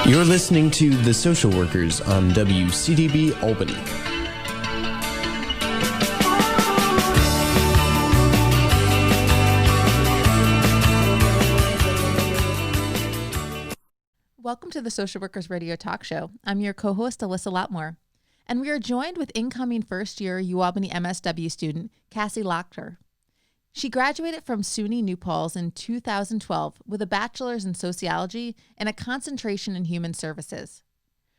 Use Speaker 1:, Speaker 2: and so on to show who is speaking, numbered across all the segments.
Speaker 1: You're listening to The Social Workers on WCDB Albany.
Speaker 2: Welcome to the Social Workers Radio Talk Show. I'm your co-host, Alyssa Lotmore, and we are joined with incoming first-year UAlbany MSW student, Cassie Lotker. She graduated from SUNY New Paltz in 2012 with a bachelor's in sociology and a concentration in human services.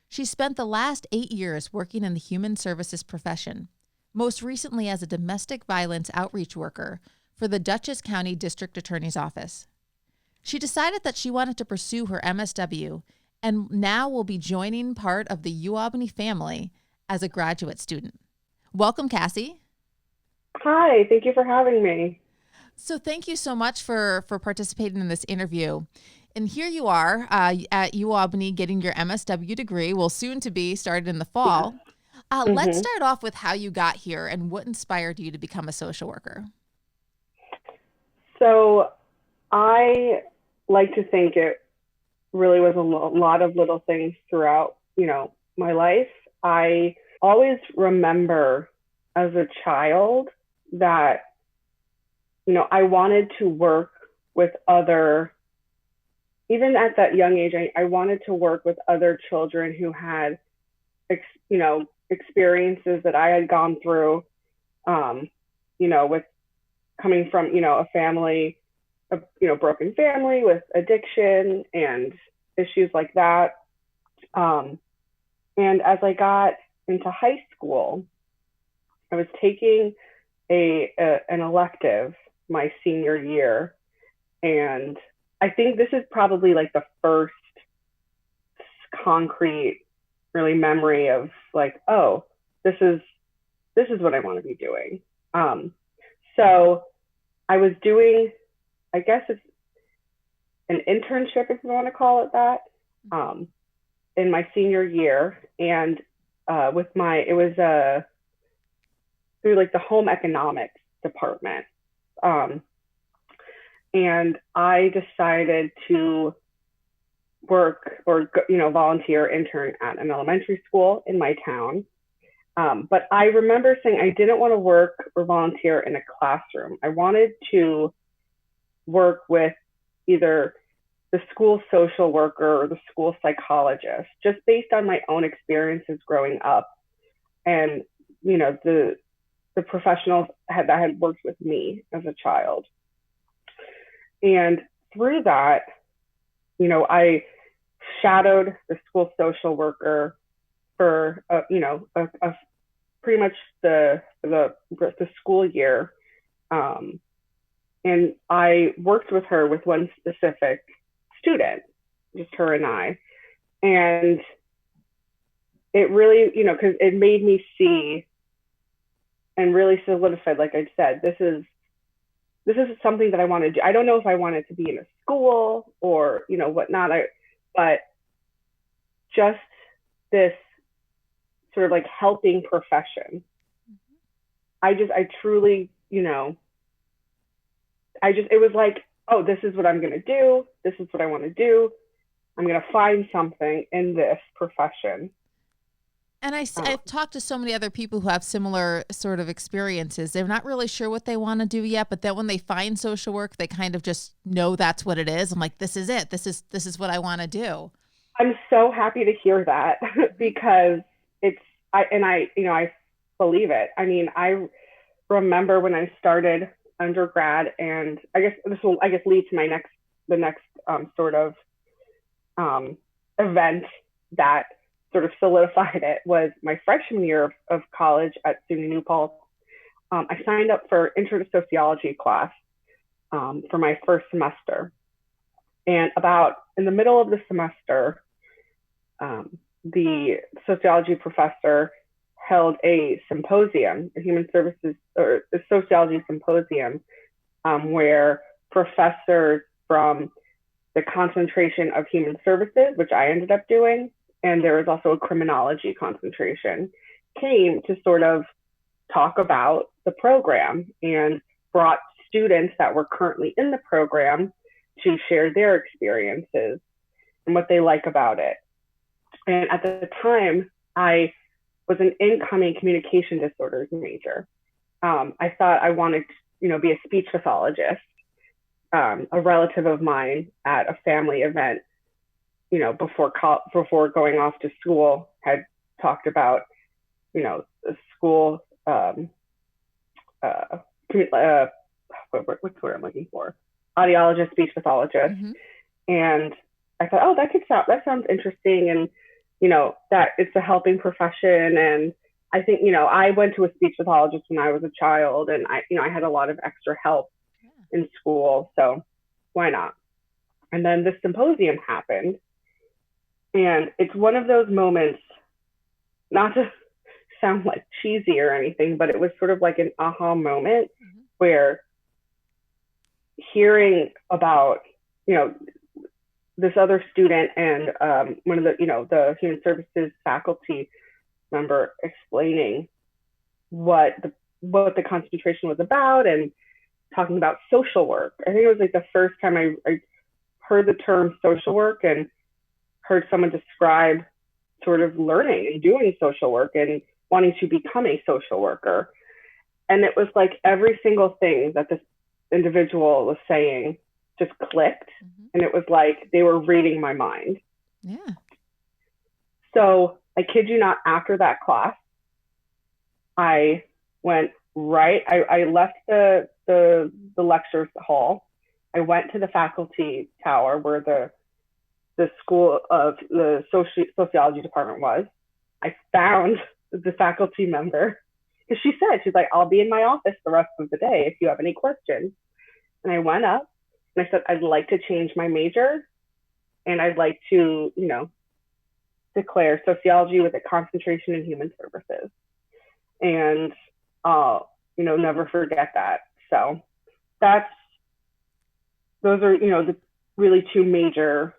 Speaker 2: She spent the last 8 years working in the human services profession, most recently as a domestic violence outreach worker for the Dutchess County District Attorney's Office. She decided that she wanted to pursue her MSW and now will be joining part of the UAlbany family as a graduate student. Welcome, Cassie.
Speaker 3: Hi, thank you for having me.
Speaker 2: So thank you so much for participating in this interview. And here you are at UAlbany getting your MSW degree, will soon to be started in the fall. Let's start off with how you got here and what inspired you to become a social worker.
Speaker 3: So I like to think it really was a lot of little things throughout, my life. I always remember as a child that, I wanted to work with other, even at that young age, I wanted to work with other children who had, experiences that I had gone through, with coming from, a family, a broken family with addiction and issues like that. And as I got into high school, I was taking an elective my senior year. And I think this is probably like the first concrete really memory of like, oh, this is what I want to be doing. So I was doing, I guess it's an internship, if you want to call it that, in my senior year. And it was through like the home economics department. And I decided to work or, volunteer intern at an elementary school in my town. But I remember saying I didn't want to work or volunteer in a classroom. I wanted to work with either the school social worker or the school psychologist, just based on my own experiences growing up and, the professionals that had worked with me as a child. And through that, I shadowed the school social worker for, pretty much the school year. And I worked with her with one specific student, just her and I. And it really, because it made me see and really solidified, like I said, this is something that I want to do. I don't know if I wanted to be in a school or, whatnot, but just this sort of like helping profession. I truly, it was like, oh, this is what I'm going to do. This is what I want to do. I'm going to find something in this profession.
Speaker 2: And I've talked to so many other people who have similar sort of experiences. They're not really sure what they want to do yet, but then when they find social work, they kind of just know that's what it is. I'm like, this is it. This is what I want to do.
Speaker 3: I'm so happy to hear that because I believe it. I mean, I remember when I started undergrad, and I guess this will lead to the next sort of event that sort of solidified it was my freshman year of college at SUNY New Paltz. I signed up for intro to sociology class for my first semester. And about in the middle of the semester, the sociology professor held a symposium, a human services or a sociology symposium, where professors from the concentration of human services, which I ended up doing, and there was also a criminology concentration, came to sort of talk about the program and brought students that were currently in the program to share their experiences and what they like about it. And at the time, I was an incoming communication disorders major. I thought I wanted to, be a speech pathologist. A relative of mine at a family event, before going off to school, had talked about, the school, what's the word I'm looking for? Audiologist, speech pathologist.
Speaker 2: Mm-hmm.
Speaker 3: And I thought, oh, that sounds interesting. And, that it's a helping profession. And I think, I went to a speech pathologist when I was a child, and I had a lot of extra help in school. So why not? And then this symposium happened. And it's one of those moments, not to sound like cheesy or anything, but it was sort of like an aha moment where hearing about, this other student and one of the, the human services faculty member explaining what the concentration was about and talking about social work. I think it was like the first time I heard the term social work and heard someone describe sort of learning and doing social work and wanting to become a social worker. And it was like every single thing that this individual was saying just clicked. And it was like they were reading my mind.
Speaker 2: Yeah.
Speaker 3: So I kid you not, after that class, I went I left the lecture hall. I went to the faculty tower where the school of the sociology department was. I found the faculty member, because she's like, I'll be in my office the rest of the day if you have any questions. And I went up and I said, I'd like to change my major, and I'd like to, declare sociology with a concentration in human services. And never forget that. So those are, the really two major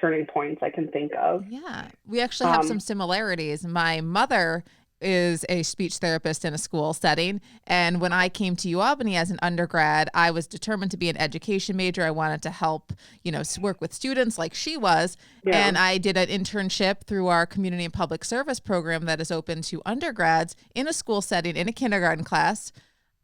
Speaker 3: turning points I can think of.
Speaker 2: Yeah. We actually have some similarities. My mother is a speech therapist in a school setting. And when I came to UAlbany as an undergrad, I was determined to be an education major. I wanted to help, work with students like she was. Yeah. And I did an internship through our community and public service program that is open to undergrads in a school setting, in a kindergarten class.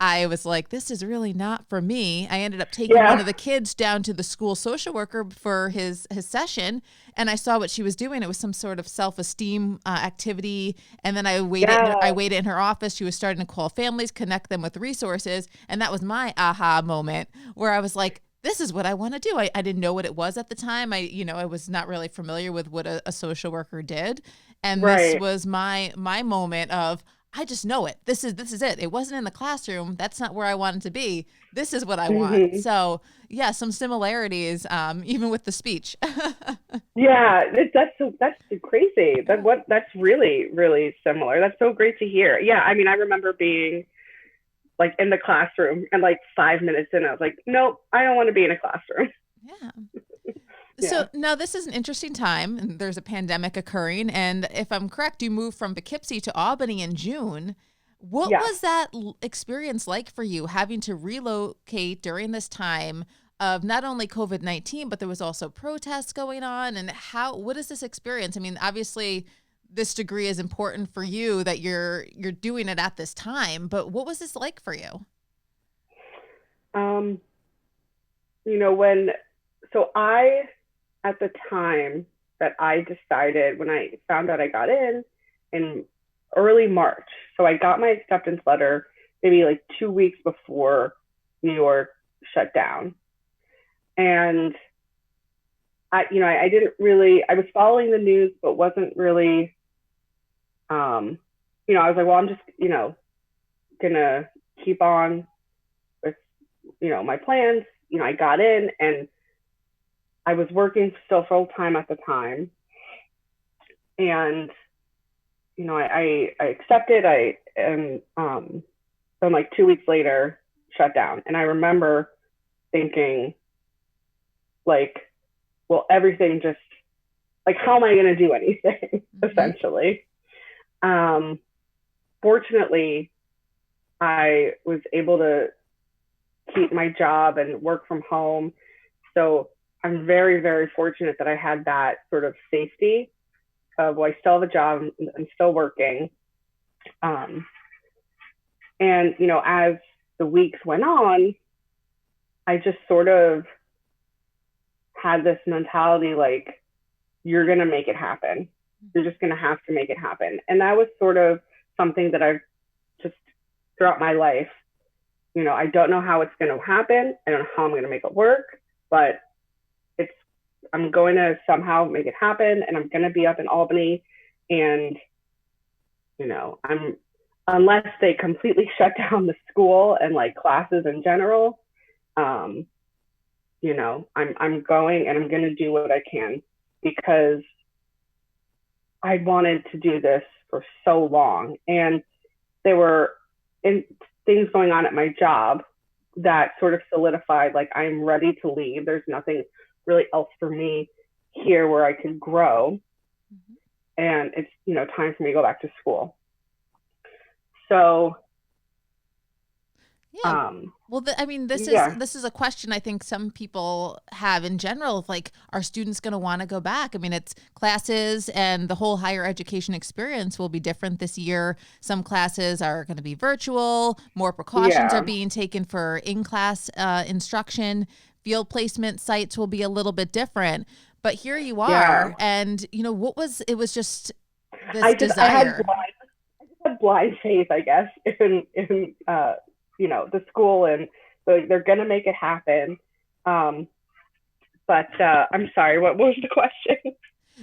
Speaker 2: I was like, this is really not for me. I ended up taking one of the kids down to the school social worker for his session, and I saw what she was doing. It was some sort of self-esteem activity. And then I waited in her office. She was starting to call families, connect them with resources. And that was my aha moment where I was like, this is what I want to do. I didn't know what it was at the time. I was not really familiar with what a social worker did. And this was my moment of, I just know it. This is it. It wasn't in the classroom. That's not where I wanted to be. This is what I want. So yeah, some similarities, even with the speech.
Speaker 3: Yeah, that's crazy. That's really, really similar. That's so great to hear. Yeah, I mean, I remember being like in the classroom and like 5 minutes in, I was like, nope, I don't want to be in a classroom.
Speaker 2: Yeah. So now this is an interesting time, and there's a pandemic occurring. And if I'm correct, you moved from Poughkeepsie to Albany in June. What was that experience like for you, having to relocate during this time of not only COVID-19, but there was also protests going on? And what is this experience? I mean, obviously this degree is important for you that you're doing it at this time, but what was this like for you?
Speaker 3: At the time that I decided, when I found out I got in early March, so I got my acceptance letter maybe like 2 weeks before New York shut down. And I was following the news, but wasn't really, I was like, well, I'm just, gonna keep on with, my plans. I got in, and I was working still full time at the time, and I accepted. Then like 2 weeks later, shut down, and I remember thinking, like, well, everything just like, how am I going to do anything? Essentially, fortunately, I was able to keep my job and work from home. So I'm very, very fortunate that I had that sort of safety of, well, I still have a job, I'm still working. And, you know, as the weeks went on, I just sort of had this mentality like, you're going to make it happen. You're just going to have to make it happen. And that was sort of something that I've just throughout my life, you know, I don't know how it's going to happen. I don't know how I'm going to make it work, but I'm going to somehow make it happen, and I'm going to be up in Albany. And, you know, unless they completely shut down the school and like classes in general, you know, I'm going, and I'm going to do what I can, because I wanted to do this for so long. And there were things going on at my job that sort of solidified, like, I'm ready to leave. There's nothing really else for me here where I could grow. Mm-hmm. And it's, you know, time for me to go back to school. So,
Speaker 2: yeah. Well, I mean, this is a question I think some people have in general of, like, are students going to want to go back? I mean, it's classes and the whole higher education experience will be different this year. Some classes are going to be virtual, more precautions are being taken for in-class instruction. Field placement sites will be a little bit different, but here you are. And, you know, it was just this desire.
Speaker 3: I just had blind faith, I guess, in you know, the school, and they're going to make it happen. But I'm sorry, what was the question?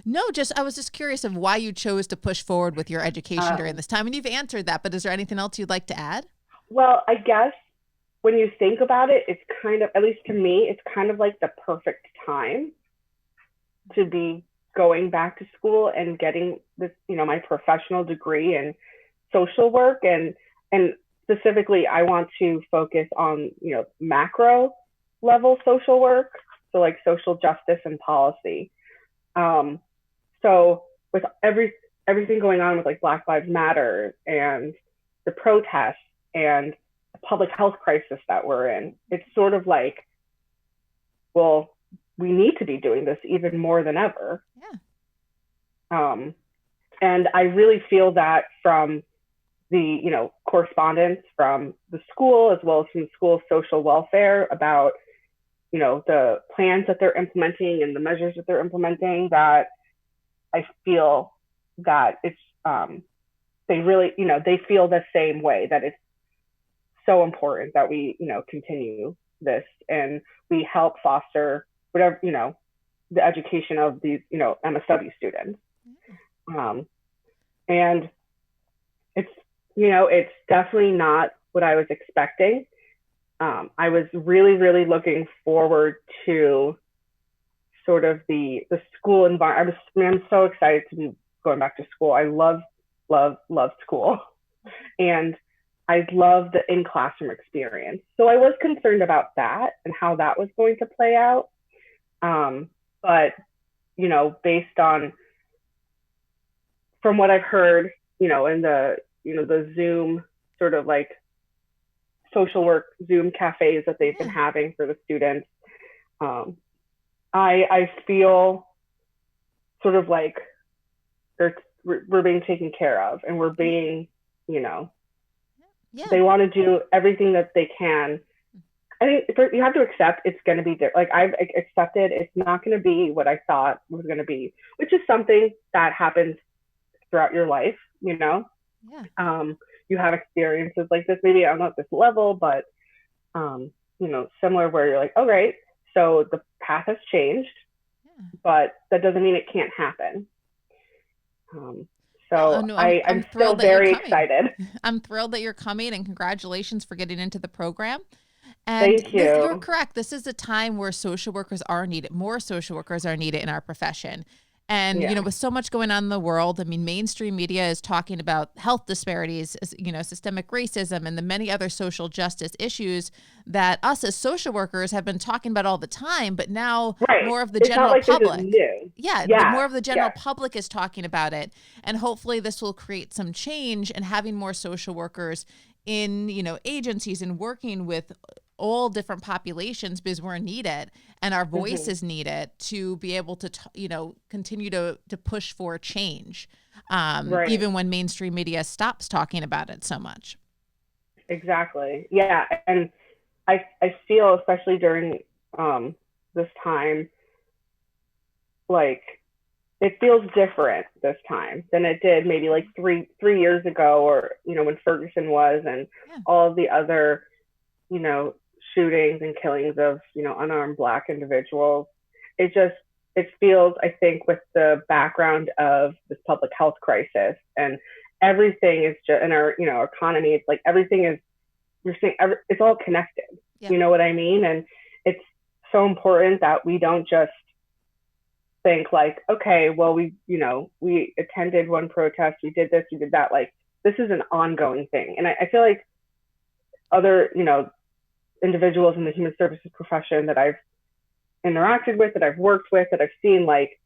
Speaker 2: No, I was just curious of why you chose to push forward with your education during this time. And you've answered that, but is there anything else you'd like to add?
Speaker 3: Well, I guess when you think about it, it's kind of, at least to me, it's kind of like the perfect time to be going back to school and getting this, you know, my professional degree in social work. And specifically, I want to focus on, you know, macro level social work. So like social justice and policy. So with everything going on with like Black Lives Matter and the protests and the public health crisis that we're in, it's sort of like, well, we need to be doing this even more than ever. Yeah. And I really feel that from the, you know, correspondence from the school as well as from the school's social welfare about, you know, the plans that they're implementing and the measures that they're implementing, that I feel that it's, they really, you know, they feel the same way, that it's so important that we, you know, continue this and we help foster whatever, you know, the education of these, you know, MSW students. And it's, you know, it's definitely not what I was expecting. I was really, really looking forward to sort of the school environment. I'm so excited to be going back to school. I love school. And I love the in-classroom experience. So I was concerned about that and how that was going to play out. But, you know, based on, from what I've heard, you know, in the, you know, the Zoom sort of like social work Zoom cafes that they've been having for the students, I feel sort of like we're being taken care of, and we're being, you know, they want to do everything that they can. I think you have to accept it's going to be different. Like, I've accepted it's not going to be what I thought it was going to be, which is something that happens throughout your life, you know. You have experiences like this, maybe I'm not at this level, but you know, similar, where you're like, oh, right, so the path has changed, but that doesn't mean it can't happen. I'm still very excited.
Speaker 2: I'm thrilled that you're coming, and congratulations for getting into the program. And
Speaker 3: thank you.
Speaker 2: You're correct. This is a time where social workers are needed. More social workers are needed in our profession. And, you know, with so much going on in the world, I mean, mainstream media is talking about health disparities, you know, systemic racism, and the many other social justice issues that us as social workers have been talking about all the time. But now more of the general public. More of the general public is talking about it. And hopefully this will create some change, and having more social workers in, you know, agencies and working with all different populations because we're needed and our voice is needed to be able to, continue to push for change, even when mainstream media stops talking about it so much.
Speaker 3: Exactly. Yeah. And I feel, especially during this time, like it feels different this time than it did maybe like three years ago, or when Ferguson was, and all of the other shootings and killings of unarmed Black individuals. It feels, I think, with the background of this public health crisis and everything is just in our economy, it's like everything is, it's all connected. You know what I mean? And it's so important that we don't just think like, okay, well, we attended one protest, we did this, we did that. Like, this is an ongoing thing. And I feel like other, individuals in the human services profession that I've interacted with, that I've worked with, that I've seen, like,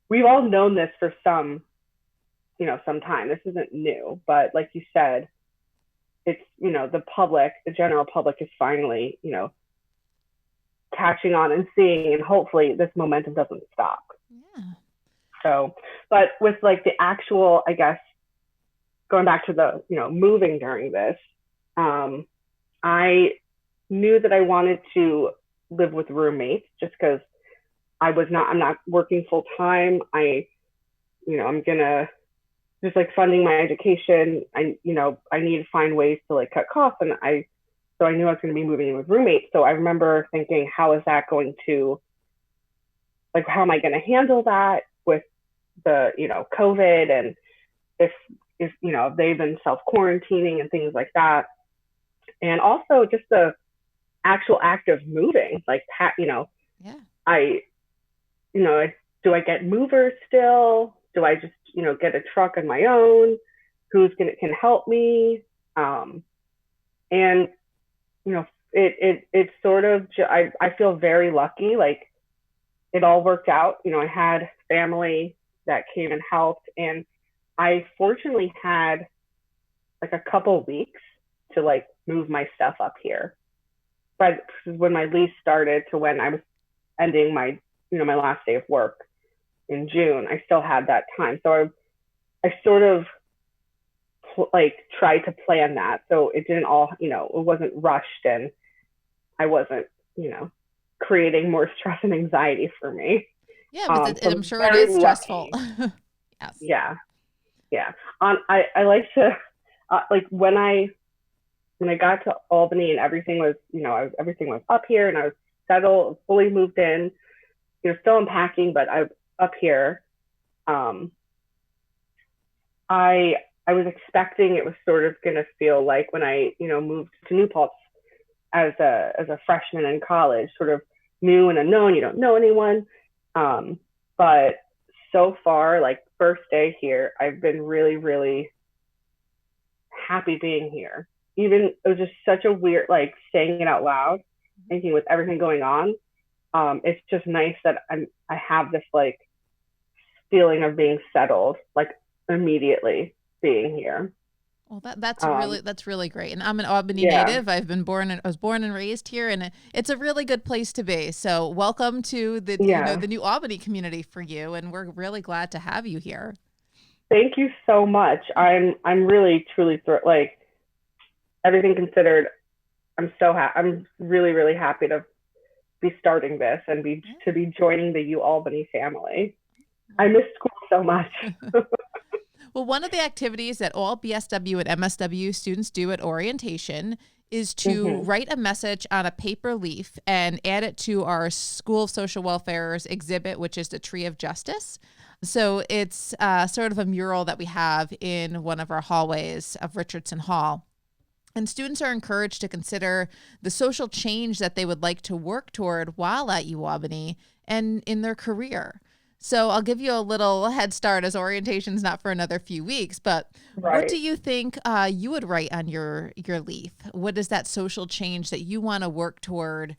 Speaker 3: we've all known this for some time. This isn't new, but like you said, it's, the general public is finally, catching on and seeing, and hopefully this momentum doesn't stop.
Speaker 2: Yeah.
Speaker 3: So, but with like the actual, I guess, going back to the, moving during this, I knew that I wanted to live with roommates just because I'm not working full time. I'm gonna just like funding my education. I need to find ways to like cut costs, and so I knew I was going to be moving in with roommates. So I remember thinking, how is that going to, like, how am I going to handle that with the, COVID, and if they've been self-quarantining and things like that. And also just the actual act of moving, like, do I get movers still? Do I just, get a truck on my own? Can help me? And, it's sort of, I feel very lucky. Like, it all worked out. I had family that came and helped, and I fortunately had like a couple weeks to like move my stuff up here. But when my lease started to when I was ending my, my last day of work in June, I still had that time. So I sort of like tried to plan that. So it didn't all, it wasn't rushed, and I wasn't, creating more stress and anxiety for me.
Speaker 2: Yeah, but I'm sure it is stressful. Yes.
Speaker 3: Yeah. Yeah. I like to, like when I got to Albany and everything was, everything was up here and I was settled, fully moved in, still unpacking, but I was up here. I was expecting it was sort of going to feel like when I, moved to New Paltz as a freshman in college, sort of new and unknown, you don't know anyone. But so far, like first day here, I've been really, really happy being here. Even it was just such a weird, like saying it out loud, thinking with everything going on. It's just nice that I have this like feeling of being settled, like immediately being here.
Speaker 2: Well, that's really great. And I'm an Albany native. I was born and raised here, and it's a really good place to be. So welcome to the the new Albany community for you, and we're really glad to have you here.
Speaker 3: Thank you so much. I'm really truly like everything considered, I'm really, really happy to be starting this and to be joining the UAlbany family. I miss school so much.
Speaker 2: Well, one of the activities that all BSW and MSW students do at orientation is to write a message on a paper leaf and add it to our School of Social Welfare's exhibit, which is the Tree of Justice. So it's sort of a mural that we have in one of our hallways of Richardson Hall. And students are encouraged to consider the social change that they would like to work toward while at UAlbany and in their career. So I'll give you a little head start, as orientation's not for another few weeks, but What do you think you would write on your leaf? What is that social change that you want to work toward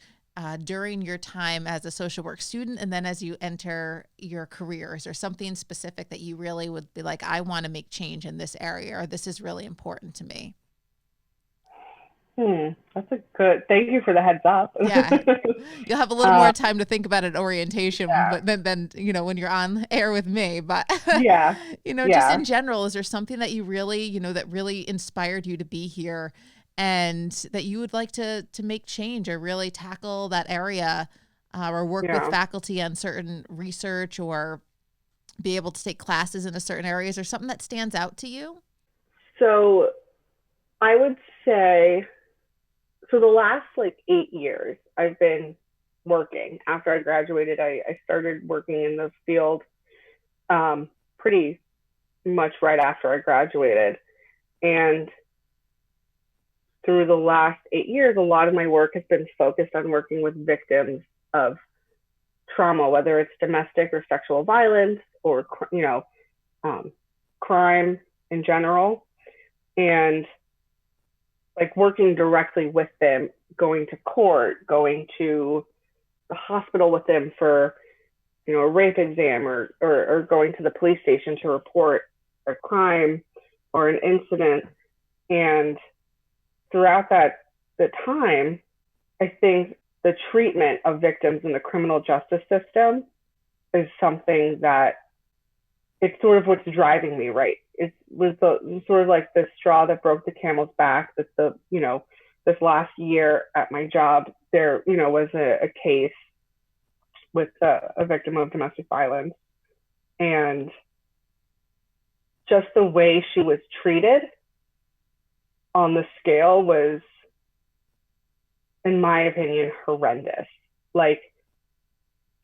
Speaker 2: during your time as a social work student, and then as you enter your careers, or something specific that you really would be like, I want to make change in this area, or this is really important to me?
Speaker 3: That's a good, thank you for the heads up.
Speaker 2: Yeah. You'll have a little
Speaker 3: Uh,
Speaker 2: more time to think about it at orientation,
Speaker 3: yeah,
Speaker 2: but then, when you're on air with me, but
Speaker 3: yeah,
Speaker 2: just
Speaker 3: yeah.
Speaker 2: in general, is there something that you really, that really inspired you to be here and that you would like to make change or really tackle that area, or work with
Speaker 3: Yeah.
Speaker 2: faculty on certain research or be able to take classes in a certain areas or something that stands out to you?
Speaker 3: So I would say, so the last like 8 years, I've been working. After I graduated, I started working in the field pretty much right after I graduated. And through the last 8 years, a lot of my work has been focused on working with victims of trauma, whether it's domestic or sexual violence or, crime in general. And like working directly with them, going to court, going to the hospital with them for, a rape exam or going to the police station to report a crime or an incident. And throughout the time, I think the treatment of victims in the criminal justice system is something that it's sort of what's driving me, right? It was sort of like the straw that broke the camel's back that this last year at my job, there, was a case with a victim of domestic violence, and just the way she was treated on the scale was, in my opinion, horrendous. Like,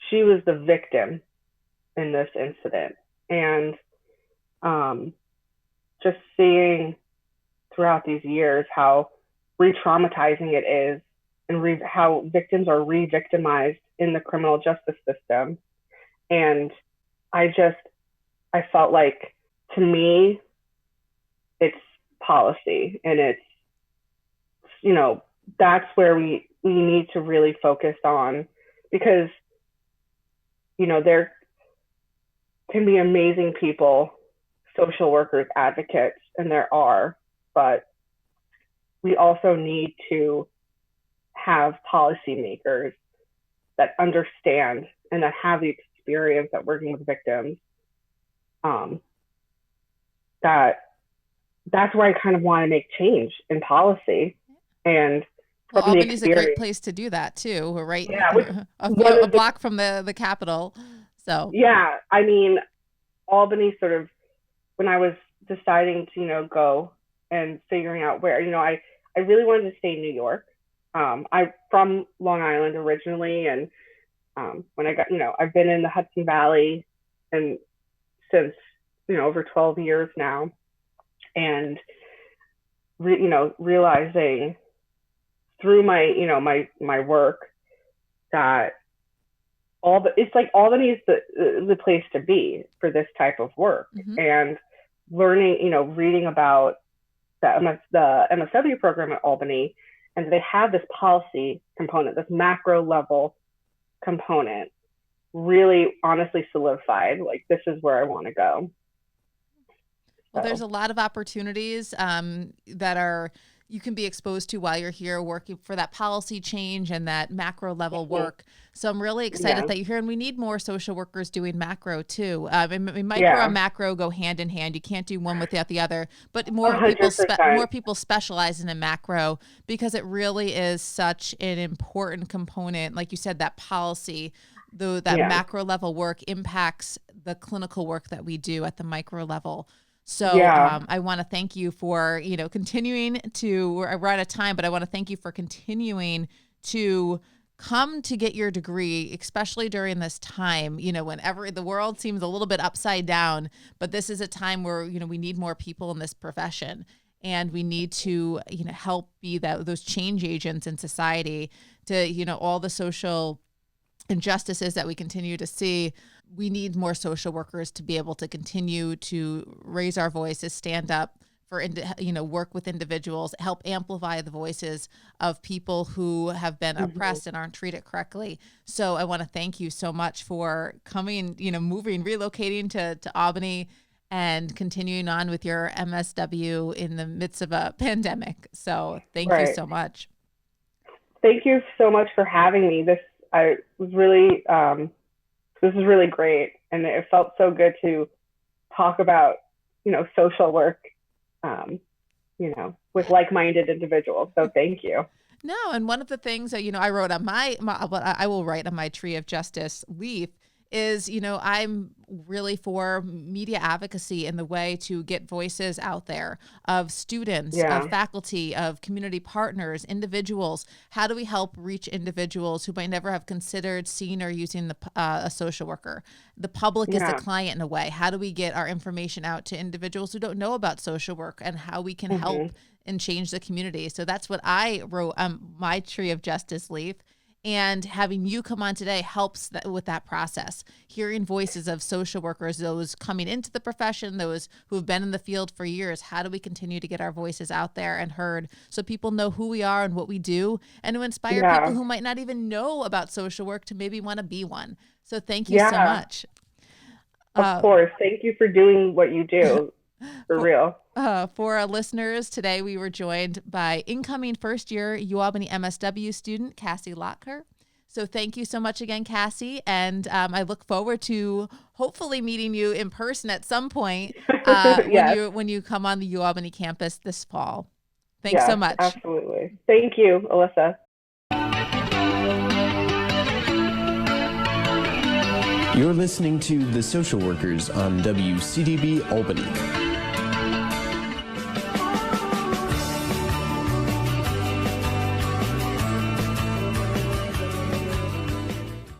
Speaker 3: she was the victim in this incident. And just seeing throughout these years how re-traumatizing it is and how victims are re-victimized in the criminal justice system. And I felt like, to me, it's policy, and it's, that's where we need to really focus on, because, there can be amazing people, social workers, advocates, and there are, but we also need to have policymakers that understand and that have the experience at working with victims. That's where I kind of want to make change in policy. And
Speaker 2: Well,
Speaker 3: from the
Speaker 2: Albany's a great
Speaker 3: experience,
Speaker 2: place to do that too. We're right
Speaker 3: yeah,
Speaker 2: a block from the capital. So
Speaker 3: yeah, I mean, Albany sort of, when I was deciding to, go and figuring out where, I really wanted to stay in New York. I'm from Long Island originally, and when I got, I've been in the Hudson Valley and since, over 12 years now, and realizing through my my work that it's like Albany is the place to be for this type of work.
Speaker 2: mm-hmm.
Speaker 3: And learning, reading about the MSW program at Albany, and they have this policy component, this macro level component, really honestly solidified, like, this is where I want to go.
Speaker 2: Well, there's a lot of opportunities that you can be exposed to while you're here working for that policy change and that macro level work. So I'm really excited that you're here, and we need more social workers doing macro too. Micro and macro go hand in hand. You can't do one without the other, but more
Speaker 3: 100%.
Speaker 2: people specialize in macro because it really is such an important component. Like you said, that policy, that macro level work impacts the clinical work that we do at the micro level. So I want to thank you for, continuing we're out of time, but I want to thank you for continuing to come to get your degree, especially during this time, whenever the world seems a little bit upside down, but this is a time where, we need more people in this profession, and we need to, help be those change agents in society to, all the social injustices that we continue to see. We need more social workers to be able to continue to raise our voices, stand up for, work with individuals, help amplify the voices of people who have been oppressed and aren't treated correctly. So I want to thank you so much for coming, relocating to Albany and continuing on with your MSW in the midst of a pandemic. So thank you so much.
Speaker 3: Thank you so much for having me. This is really great. And it felt so good to talk about, social work, with like-minded individuals. So thank you.
Speaker 2: No, and one of the things that, I wrote on what I will write on my Tree of Justice leaf is, I'm really for media advocacy in the way to get voices out there of students, of faculty, of community partners, individuals. How do we help reach individuals who might never have considered seeing or using a social worker? The public is the client in a way. How do we get our information out to individuals who don't know about social work and how we can help and change the community? So that's what I wrote on my Tree of Justice leaf. And having you come on today helps with that process. Hearing voices of social workers, those coming into the profession, those who have been in the field for years. How do we continue to get our voices out there and heard so people know who we are and what we do, and to inspire people who might not even know about social work to maybe want to be one. So thank you so much.
Speaker 3: Of course. Thank you for doing what you do. For real.
Speaker 2: For our listeners, today we were joined by incoming first-year UAlbany MSW student, Cassie Lotker. So thank you so much again, Cassie. And I look forward to hopefully meeting you in person at some point when you come on the UAlbany campus this fall. Thanks so much.
Speaker 3: Absolutely. Thank you, Alyssa.
Speaker 1: You're listening to The Social Workers on WCDB Albany.